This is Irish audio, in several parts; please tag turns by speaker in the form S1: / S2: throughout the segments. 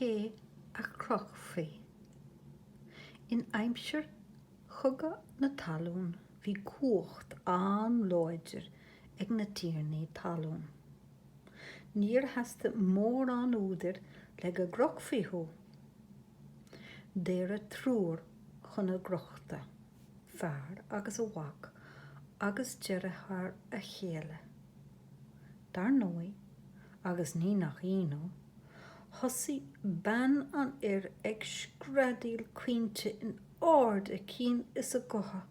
S1: cé a crochfaí. In aimseir chuga na talún hí cuacht an láidir ag na tíornaí talún. Níor heasta mór an úidir le go grochfaíthú. Déir a trúr chun a grochta, fearr agus a bhac agus dearachar a chéile. Dar nói, agus ní nach ionú, thosaí ban an ag screadaíl cuinte in áard a cín is a gotha.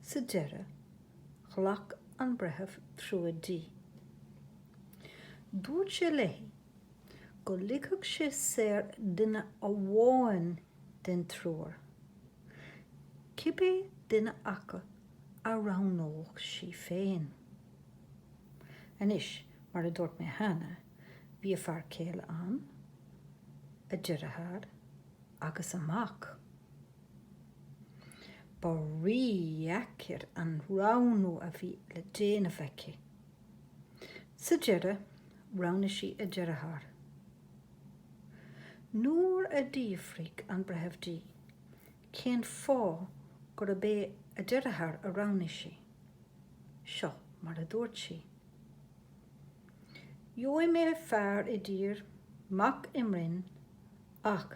S1: Sa deire, chlach an brethebh trúidí. Dúirt sé léi, go ligeadh sé séir duine a bháin den trúr. Cibé duine acu a ránóg sí féin. Anis, mar a dúirt mé hana, bhí a fearr céile an, a dearachar agus amach. Ba riachir an ránú a bhí le déana feici. Sa deire, rána sí a dearachar. Nuair a díomhraigh an brethebhdí, cén fá gur a bé a dearachar a rána sí. Seo mar a dúirt sí. Joim mé fearr I dtír, mac imrinn, ach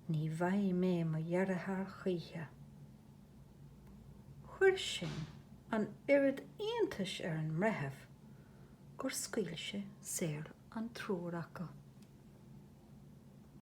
S1: ní bhaidh mé mo dhearachar chaoithe. Chuir sin an oiread aontais ar an mrethebh gur scaoilte séir an trúr acu.